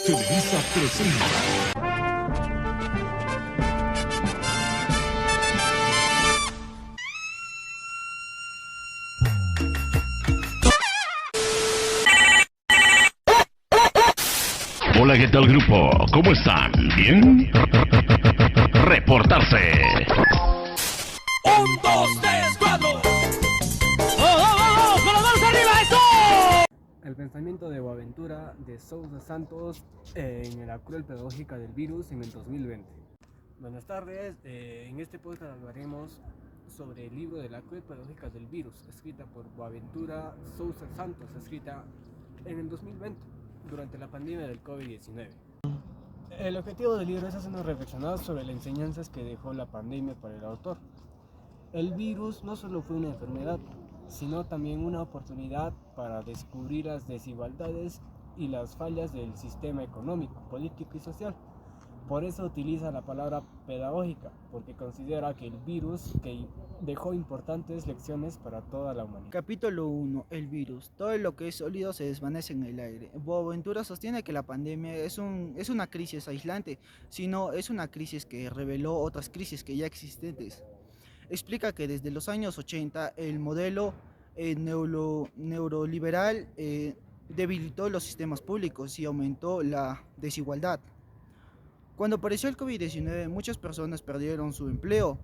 Televisa presenta. Hola, ¿qué tal, grupo? ¿Cómo están? ¿Bien? Reportarse. 1, 2, 3, 4. ¡Vamos! ¡Con las manos arriba! ¡Eso! El pensamiento de Boaventura de Sousa Santos en la cruel pedagógica del virus en el 2020. Buenas tardes, en este podcast hablaremos sobre el libro de la cruel pedagógica del virus, escrita por Boaventura Sousa Santos, escrita en el 2020, durante la pandemia del COVID-19. El objetivo del libro es hacernos reflexionar sobre las enseñanzas que dejó la pandemia para el autor. El virus no solo fue una enfermedad, sino también una oportunidad para descubrir las desigualdades y las fallas del sistema económico, político y social. Por eso utiliza la palabra pedagógica, porque considera que el virus que dejó importantes lecciones para toda la humanidad. Capítulo 1. El virus. Todo lo que es sólido se desvanece en el aire. Boaventura sostiene que la pandemia es una crisis aislante, sino es una crisis que reveló otras crisis que ya existentes. Explica que desde los años 80 el modelo neoliberal debilitó los sistemas públicos y aumentó la desigualdad. Cuando apareció el COVID-19, muchas personas perdieron su empleo.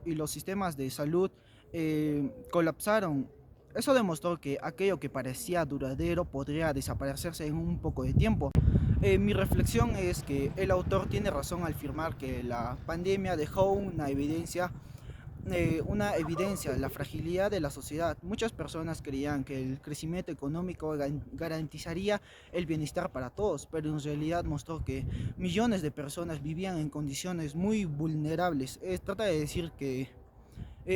Y los sistemas de salud colapsaron. Eso demostró que aquello que parecía duradero podría desaparecerse en un poco de tiempo. Mi reflexión es que el autor tiene razón al afirmar que la pandemia dejó una evidencia, la fragilidad de la sociedad. Muchas personas creían que el crecimiento económico garantizaría el bienestar para todos, pero en realidad mostró que millones de personas vivían en condiciones muy vulnerables. Trata de decir que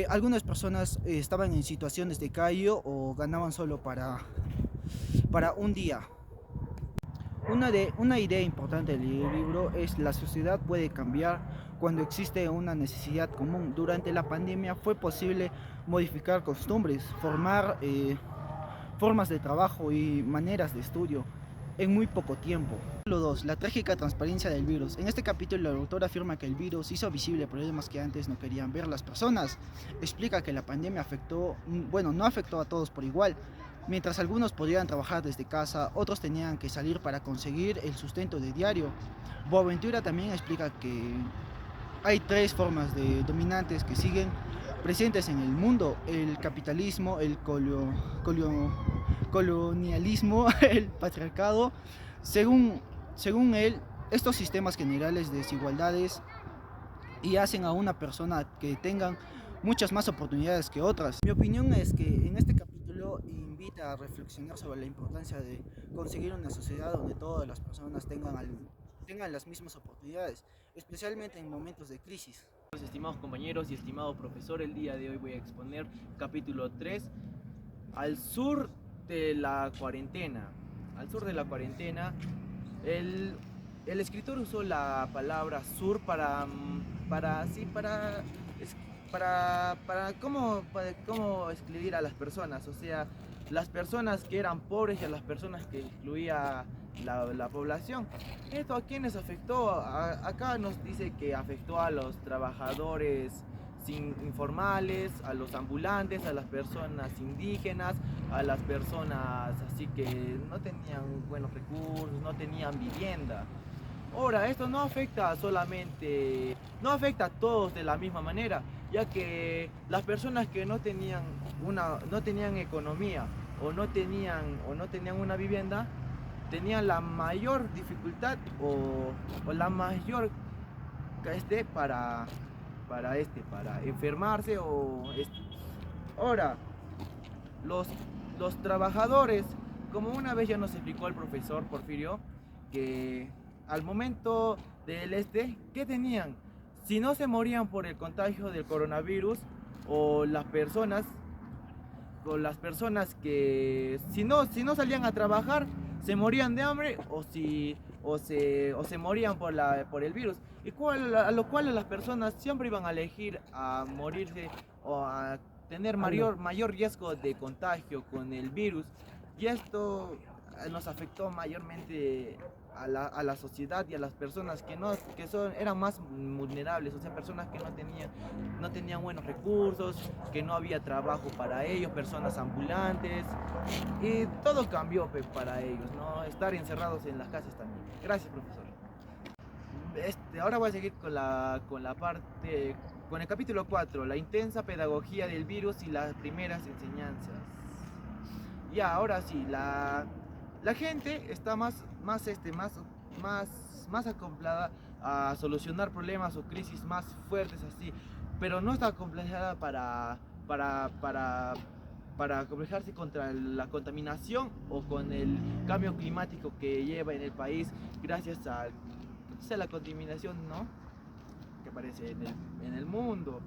algunas personas estaban en situaciones de calle o ganaban solo para un día. Una idea importante del libro es la sociedad puede cambiar cuando existe una necesidad común. Durante la pandemia fue posible modificar costumbres, formar formas de trabajo y maneras de estudio en muy poco tiempo. Capítulo 2. La trágica transparencia del virus. En este capítulo el autor afirma que el virus hizo visible problemas que antes no querían ver las personas. Explica que la pandemia no afectó a todos por igual. Mientras algunos podían trabajar desde casa, otros tenían que salir para conseguir el sustento de diario. Boaventura también explica que hay tres formas de dominantes que siguen presentes en el mundo: el capitalismo, el colonialismo, el patriarcado. Según él, estos sistemas generales de desigualdades y hacen a una persona que tengan muchas más oportunidades que otras. Mi opinión es que en este capítulo invita a reflexionar sobre la importancia de conseguir una sociedad donde todas las personas tengan las mismas oportunidades, especialmente en momentos de crisis. Estimados compañeros y estimado profesor, el día de hoy voy a exponer capítulo 3, al sur de la cuarentena. Al sur de la cuarentena, el escritor usó la palabra sur para cómo escribir a las personas, o sea, las personas que eran pobres y a las personas que excluía la población. ¿Esto a quiénes afectó? Acá nos dice que afectó a los trabajadores informales, a los ambulantes, a las personas indígenas, a las personas así que no tenían buenos recursos, no tenían vivienda. Ahora, esto no afecta a todos de la misma manera, ya que las personas que no tenían economía o no tenían una vivienda, tenían la mayor dificultad o la mayor para enfermarse Ahora, los trabajadores, como una vez ya nos explicó el profesor Porfirio, que al momento ¿qué tenían? Si no se morían por el contagio del coronavirus, o las personas que si no salían a trabajar, se morían de hambre o se morían por el virus, a lo cual las personas siempre iban a elegir a morirse o a tener mayor riesgo de contagio con el virus. Y esto nos afectó mayormente a la sociedad y a las personas eran más vulnerables, o sea, personas que no tenían buenos recursos, que no había trabajo para ellos, personas ambulantes, y todo cambió para ellos, ¿no? Estar encerrados en las casas también. Gracias, profesor. Ahora voy a seguir con el capítulo 4, la intensa pedagogía del virus y las primeras enseñanzas. Ya, ahora sí, la gente está más acoplada a solucionar problemas o crisis más fuertes así, pero no está acomplejada para acomplejarse contra la contaminación o con el cambio climático que lleva en el país gracias a la contaminación, ¿no?, que aparece en el mundo.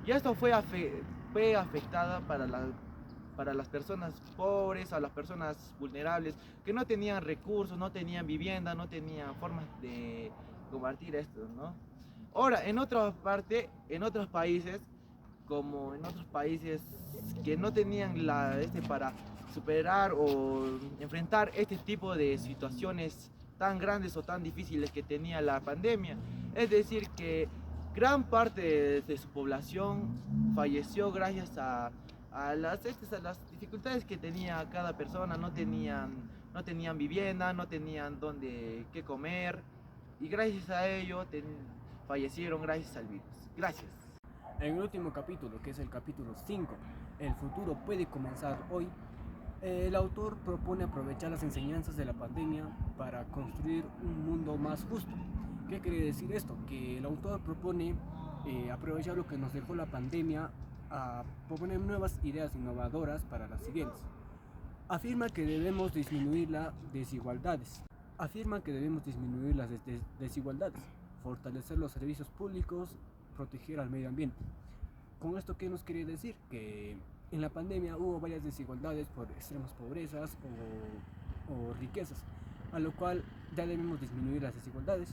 Y esto fue afectada para las personas pobres, a las personas vulnerables que no tenían recursos, no tenían vivienda, no tenían formas de combatir esto, ¿no? Ahora, en otros países, como en otros países que no tenían para superar o enfrentar este tipo de situaciones tan grandes o tan difíciles que tenía la pandemia, es decir, que gran parte de su población falleció gracias a las dificultades que tenía cada persona. No tenían vivienda, no tenían qué comer, y gracias a ello fallecieron gracias al virus. Gracias. En el último capítulo, que es el capítulo 5, el futuro puede comenzar hoy, el autor propone aprovechar las enseñanzas de la pandemia para construir un mundo más justo. ¿Qué quiere decir esto? Que el autor propone aprovechar lo que nos dejó la pandemia a proponer nuevas ideas innovadoras para las siguientes. Afirma que debemos disminuir las desigualdades, fortalecer los servicios públicos, proteger al medio ambiente. ¿Con esto qué nos quiere decir? Que en la pandemia hubo varias desigualdades por extremas pobrezas o riquezas, a lo cual ya debemos disminuir las desigualdades,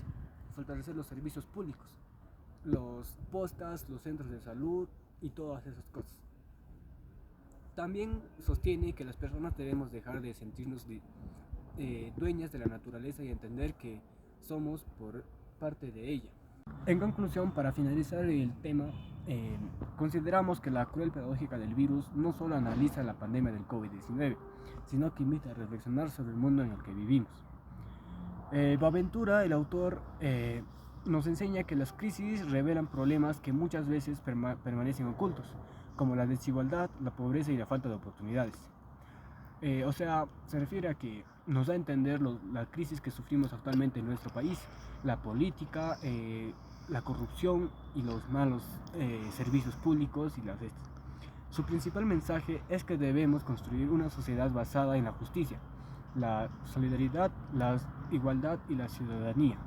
fortalecer los servicios públicos, los postas, los centros de salud y todas esas cosas. También sostiene que las personas debemos dejar de sentirnos dueñas de la naturaleza y entender que somos por parte de ella. En conclusión, para finalizar el tema, consideramos que la cruel pedagógica del virus no solo analiza la pandemia del COVID-19, sino que invita a reflexionar sobre el mundo en el que vivimos. Boaventura, el autor, nos enseña que las crisis revelan problemas que muchas veces permanecen ocultos, como la desigualdad, la pobreza y la falta de oportunidades. O sea, se refiere a que nos da a entender la crisis que sufrimos actualmente en nuestro país, la política, la corrupción y los malos servicios públicos y Su principal mensaje es que debemos construir una sociedad basada en la justicia, la solidaridad, la igualdad y la ciudadanía.